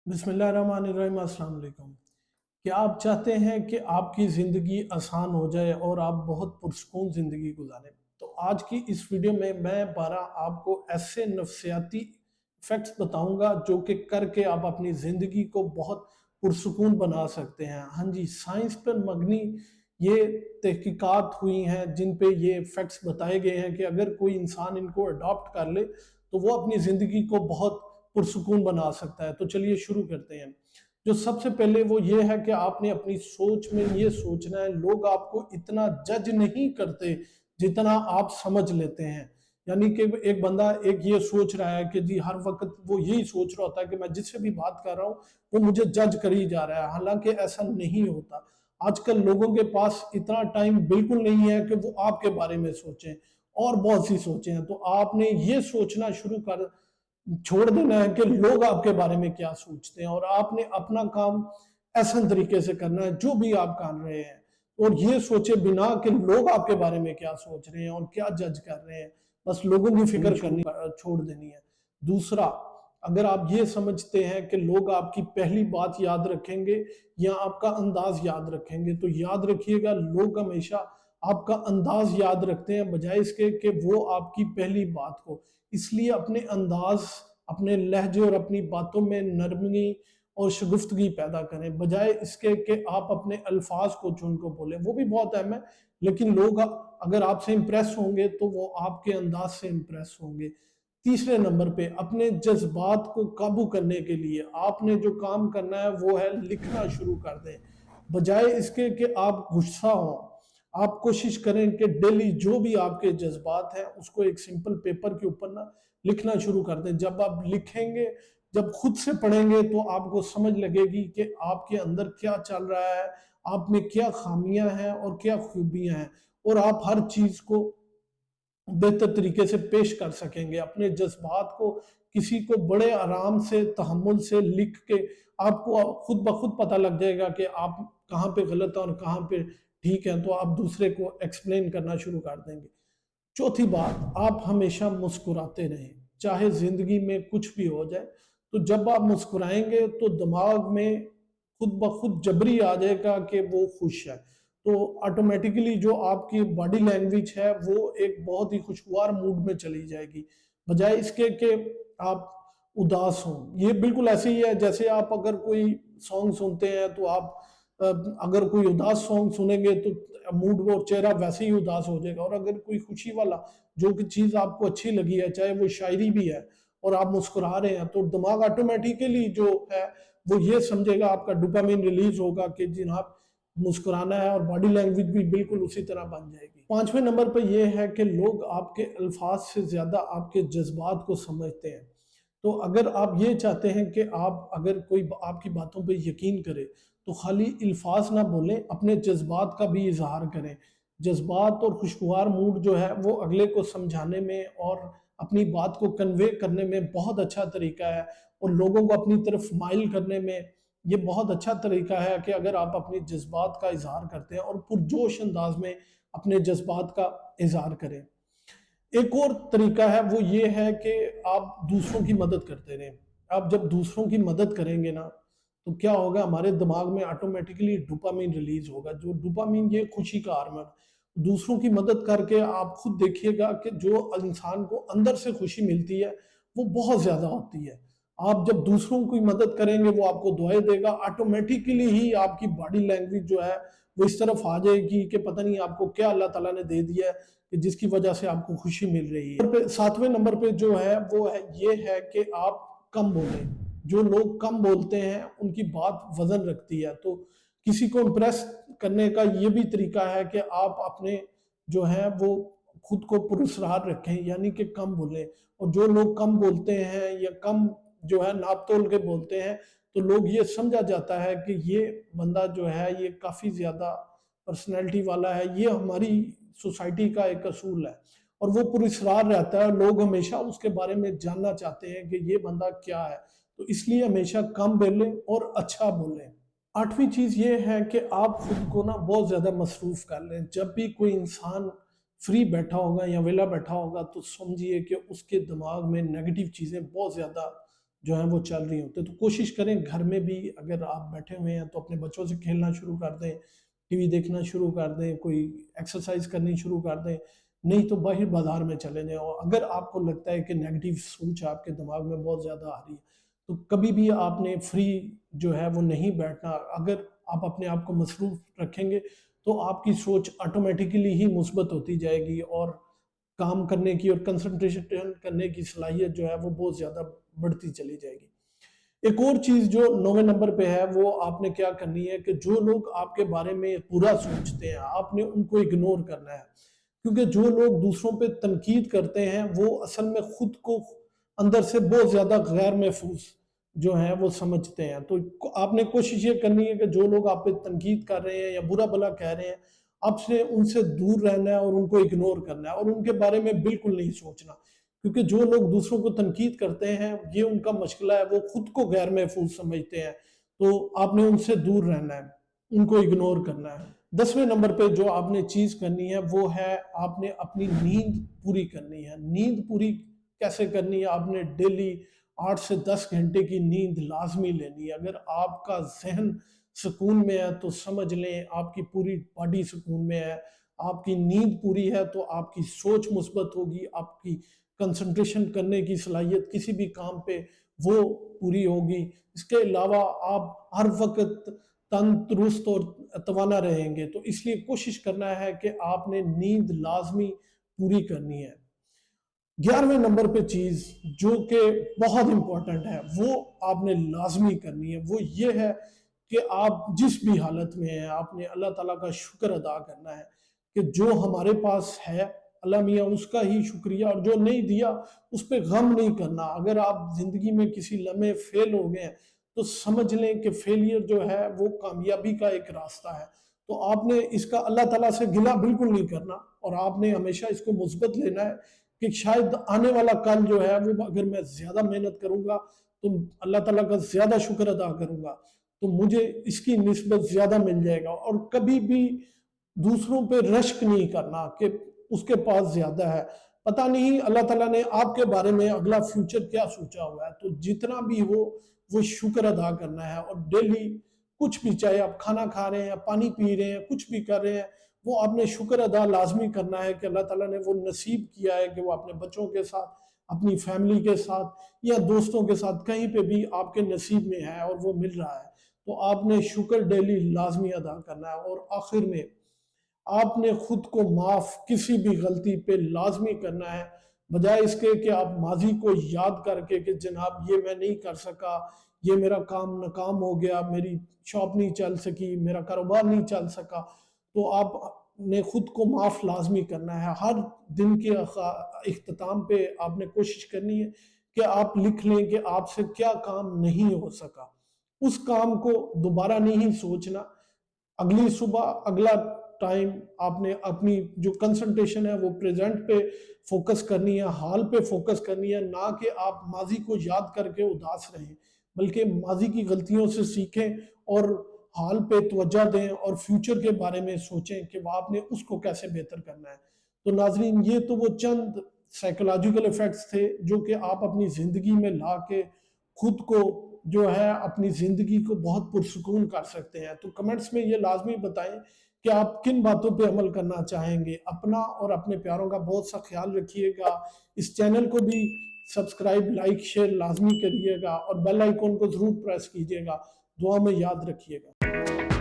बिस्मिल्लाहिर्रहमानिर्रहीम। अस्सलाम वालेकुम। क्या आप चाहते हैं कि आपकी ज़िंदगी आसान हो जाए और आप बहुत पुरसकून ज़िंदगी गुजारें? तो आज की इस वीडियो में मैं 12 आपको ऐसे नफ्सियाती इफ़ेक्ट्स बताऊंगा जो कि करके आप अपनी ज़िंदगी को बहुत पुरसकून बना सकते हैं। हाँ जी, साइंस पर मबनी ये तहकीकात हुई हैं जिन पे ये इफ़ेक्ट्स बताए गए हैं कि अगर कोई इंसान इनको अडॉप्ट कर ले तो वो अपनी ज़िंदगी को बहुत पुरसकून बना सकता है। तो चलिए शुरू करते हैं। जो सबसे पहले वो ये है कि आपने अपनी सोच में ये सोचना है, लोग आपको इतना जज नहीं करते जितना आप समझ लेते हैं। यानी कि एक बंदा एक ये सोच रहा है कि जी हर वक्त वो यही सोच रहा होता है कि मैं जिससे भी बात कर रहा हूँ वो मुझे जज कर ही जा रहा है, हालांकि ऐसा नहीं होता। आजकल लोगों के पास इतना टाइम बिल्कुल नहीं है कि वो आपके बारे में सोचें और बहुत सी सोचें हैं। तो आपने ये सोचना शुरू कर छोड़ देना है कि लोग आपके बारे में क्या सोचते हैं, और आपने अपना काम ऐसा तरीके से करना है जो भी आप कर रहे हैं, और ये सोचे बिना कि लोग आपके बारे में क्या सोच रहे हैं और क्या जज कर रहे हैं। बस लोगों की फिक्र करनी छोड़ देनी है। दूसरा, अगर आप ये समझते हैं कि लोग आपकी पहली बात याद रखेंगे या आपका अंदाज याद रखेंगे, तो याद रखिएगा लोग हमेशा आपका अंदाज याद रखते हैं बजाय इसके कि वो आपकी पहली बात को। इसलिए अपने अंदाज, अपने लहजे और अपनी बातों में नरमी और शगुफ्तगी पैदा करें बजाय इसके कि आप अपने अल्फाज को चुन को बोलें। वो भी बहुत अहम है, लेकिन लोग अगर आपसे इंप्रेस होंगे तो वो आपके अंदाज से इंप्रेस होंगे। तीसरे नंबर पे अपने जज्बात को काबू करने के लिए आपने जो काम करना है वो है लिखना शुरू कर दें बजाय इसके कि आप गुस्सा हो। आप कोशिश करें कि डेली जो भी आपके जज्बात हैं उसको एक सिंपल पेपर के ऊपर ना लिखना शुरू कर दें। जब आप लिखेंगे, जब खुद से पढ़ेंगे तो आपको समझ लगेगी कि आपके अंदर क्या चल रहा है, आप में क्या खामियां हैं और क्या खूबियां हैं, और आप हर चीज को बेहतर तरीके से पेश कर सकेंगे। अपने जज्बात को किसी को बड़े आराम से तहम्मुल से लिख के आपको खुद ब खुद पता लग जाएगा कि आप कहाँ पे गलत हैं और कहाँ पे ठीक है, तो आप दूसरे को एक्सप्लेन करना शुरू कर देंगे। चौथी बात, आप हमेशा मुस्कुराते रहें चाहे जिंदगी में कुछ भी हो जाए। तो जब आप मुस्कुराएंगे तो दिमाग में खुद ब खुद जबरी आ जाएगा कि वो खुश है, तो ऑटोमेटिकली जो आपकी बॉडी लैंग्वेज है वो एक बहुत ही खुशगवार मूड में चली जाएगी बजाय इसके कि आप उदास हों। ये बिल्कुल ऐसे ही है जैसे आप अगर कोई सॉन्ग सुनते हैं तो आप अगर कोई उदास सॉन्ग सुनेंगे तो मूड और चेहरा वैसे ही उदास हो जाएगा, और अगर कोई खुशी वाला जो कि चीज आपको अच्छी लगी है, चाहे वो शायरी भी है, और आप मुस्कुरा रहे हैं, तो दिमाग ऑटोमेटिकली जो है वो ये समझेगा, आपका डोपामिन रिलीज होगा कि जनाब मुस्कुराना है, और बॉडी लैंग्वेज भी बिल्कुल उसी तरह बन जाएगी। पांचवें नंबर पर यह है कि लोग आपके अल्फाज से ज्यादा आपके जज्बात को समझते हैं। तो अगर आप ये चाहते हैं कि आप अगर कोई आपकी बातों पे यकीन करे तो खाली अल्फाज ना बोलें, अपने जज्बात का भी इजहार करें। जज्बात और खुशगवार मूड जो है वो अगले को समझाने में और अपनी बात को कन्वे करने में बहुत अच्छा तरीका है, और लोगों को अपनी तरफ माइल करने में ये बहुत अच्छा तरीका है कि अगर आप अपनी जज्बात का इजहार करते हैं और पुरजोश अंदाज में अपने जज्बात का इजहार करें। एक और तरीका है वो ये है कि आप दूसरों की मदद करते रहें। आप जब दूसरों की मदद करेंगे ना तो क्या होगा, हमारे दिमाग में ऑटोमेटिकली डोपामिन रिलीज होगा। जो डोपामिन ये खुशी का हार्मोन, दूसरों की मदद करके आप खुद देखिएगा कि जो इंसान को अंदर से खुशी मिलती है वो बहुत ज्यादा होती है। आप जब दूसरों की मदद करेंगे वो आपको दुआएं देगा, ऑटोमेटिकली ही आपकी बॉडी लैंग्वेज जो है वो इस तरफ आ जाएगी कि पता नहीं आपको क्या अल्लाह ताला ने दे दिया है कि जिसकी वजह से आपको खुशी मिल रही है। सातवें नंबर पे जो है वो है ये है कि आप कम बोलें। जो लोग कम बोलते हैं उनकी बात वजन रखती है। तो किसी को इम्प्रेस करने का ये भी तरीका है कि आप अपने जो है वो खुद को पुरस्कार रखें, यानी कि कम बोलें। और जो लोग कम बोलते हैं या कम जो है नाप तोल के बोलते हैं, तो लोग ये समझा जाता है कि ये बंदा जो है ये काफी ज्यादा पर्सनैलिटी वाला है, ये हमारी सोसाइटी का एक असूल है, और वो पुरस्कार रहता है। लोग हमेशा उसके बारे में जानना चाहते हैं कि ये बंदा क्या है, तो इसलिए हमेशा कम बोलें और अच्छा बोलें। आठवीं चीज ये है कि आप खुद को ना बहुत ज्यादा मसरूफ कर लें। जब भी कोई इंसान फ्री बैठा होगा या वेला बैठा होगा तो समझिए कि उसके दिमाग में नेगेटिव चीजें बहुत ज्यादा जो है वो चल रही होती है। तो कोशिश करें घर में भी अगर आप बैठे हुए हैं तो अपने बच्चों से खेलना शुरू कर दें, टीवी देखना शुरू कर दें, कोई एक्सरसाइज करनी शुरू कर दें, नहीं तो बाहर बाजार में चले जाएं। और अगर आपको लगता है कि नेगेटिव सोच आपके दिमाग में बहुत ज़्यादा आ रही है, तो कभी भी आपने फ्री जो है वो नहीं बैठना। अगर आप अपने आप को मसरूफ रखेंगे तो आपकी सोच ऑटोमेटिकली ही मुस्बत होती जाएगी और काम करने की और कंसंट्रेशन करने की सलाहियत जो है वो बहुत ज़्यादा बढ़ती चली जाएगी। एक और चीज़ जो 9वें नंबर पे है, वो आपने क्या करनी है कि जो लोग आपके बारे में बुरा सोचते हैं, आपने उनको इग्नोर करना है। क्योंकि जो लोग दूसरों पे तनकीद करते हैं, वो असल में खुद को अंदर से बहुत ज़्यादा गैर महफूज जो है वो समझते हैं। तो आपने कोशिश ये करनी है कि जो लोग आप पे तनकीद कर रहे हैं या बुरा भला कह रहे हैं, आपसे उनसे दूर रहना है और उनको इग्नोर करना है और उनके बारे में बिल्कुल नहीं सोचना। क्योंकि जो लोग दूसरों को तनकीद करते हैं, ये उनका मशगला है, वो खुद को गैर महफूज समझते हैं। तो आपने उनसे दूर रहना है, उनको इग्नोर करना है। 10वें नंबर पे जो आपने चीज़ करनी है वो है आपने अपनी नींद पूरी करनी है। नींद पूरी कैसे करनी है? आपने डेली 8 से 10 घंटे की नींद लाजमी लेनी है। अगर आपका ज़हन सुकून में है तो समझ लें आपकी पूरी बॉडी सुकून में है। आपकी नींद पूरी है तो आपकी सोच मुस्बत होगी, आपकी कंसंट्रेशन करने की सलाहियत किसी भी काम पे वो पूरी होगी। इसके अलावा आप हर वक़्त तंदुरुस्त और तवाना रहेंगे। तो इसलिए कोशिश करना है कि आपने नींद लाज़मी पूरी करनी है। 11वें नंबर पे चीज़ जो कि बहुत इम्पोर्टेंट है, वो आपने लाज़मी करनी है, वो ये है कि आप जिस भी हालत में हैं, आपने अल्लाह ताला का शुक्र अदा करना है कि जो हमारे पास है, अल्लाह मियाँ उसका ही शुक्रिया, और जो नहीं दिया, उस पे गम नहीं करना। अगर आप ज़िंदगी में किसी लम्हे फ़ेल हो गए हैं, तो समझ लें कि फ़ेलियर जो है, वो कामयाबी का एक रास्ता है। तो आपने इसका अल्लाह ताला से गिला बिल्कुल नहीं करना और आपने हमेशा इसको मुस्बत लेना है कि शायद आने वाला कल जो है वो अगर मैं ज़्यादा मेहनत करूँगा तो अल्लाह ताला का ज़्यादा शुक्र अदा करूँगा तो मुझे इसकी निस्बत ज़्यादा मिल जाएगा। और कभी भी दूसरों पे रश्क नहीं करना कि उसके पास ज़्यादा है। पता नहीं अल्लाह ताला ने आपके बारे में अगला फ्यूचर क्या सोचा हुआ है। तो जितना भी हो वो शुक्र अदा करना है और डेली कुछ भी, चाहे आप खाना खा रहे हैं, पानी पी रहे हैं, कुछ भी कर रहे हैं, वो आपने शुक्र अदा लाज़मी करना है कि अल्लाह ताला ने वो नसीब किया है कि वो अपने बच्चों के साथ, अपनी फैमिली के साथ या दोस्तों के साथ कहीं पे भी आपके नसीब में है और वो मिल रहा है। तो आपने शुक्र डेली लाज़मी अदा करना है। और आखिर में आपने खुद को माफ़ किसी भी गलती पे लाज़मी करना है, बजाय इसके कि आप माज़ी को याद करके कि जनाब ये मैं नहीं कर सका, ये मेरा काम नाकाम हो गया, मेरी शॉप नहीं चल सकी, मेरा कारोबार नहीं चल सका। तो आपने खुद को माफ़ लाज़मी करना है। हर दिन के इख्तिताम पे आपने कोशिश करनी है कि आप लिख लें कि आपसे क्या काम नहीं हो सका। उस काम को दोबारा नहीं सोचना। अगली सुबह, अगला टाइम, आपने अपनी जो कंसंट्रेशन है वो प्रेजेंट पे फोकस करनी है, हाल पे फोकस करनी है, ना कि आप माजी को याद करके उदास रहें, बल्कि माजी की गलतियों से सीखें और हाल पे तवज्जो दें और फ्यूचर के बारे में सोचें कि वह आपने उसको कैसे बेहतर करना है। तो नाजरीन, ये तो वो चंद साइकोलॉजिकल इफेक्ट्स थे जो कि आप अपनी ज़िंदगी में ला के खुद को जो है अपनी ज़िंदगी को बहुत पुरसुकून कर सकते हैं। तो कमेंट्स में ये लाजमी बताएं कि आप किन बातों पे अमल करना चाहेंगे। अपना और अपने प्यारों का बहुत सा ख्याल रखिएगा। इस चैनल को भी सब्सक्राइब, लाइक, शेयर लाजमी करिएगा और बेल आइकॉन को ज़रूर प्रेस कीजिएगा। दुआ में याद रखिएगा।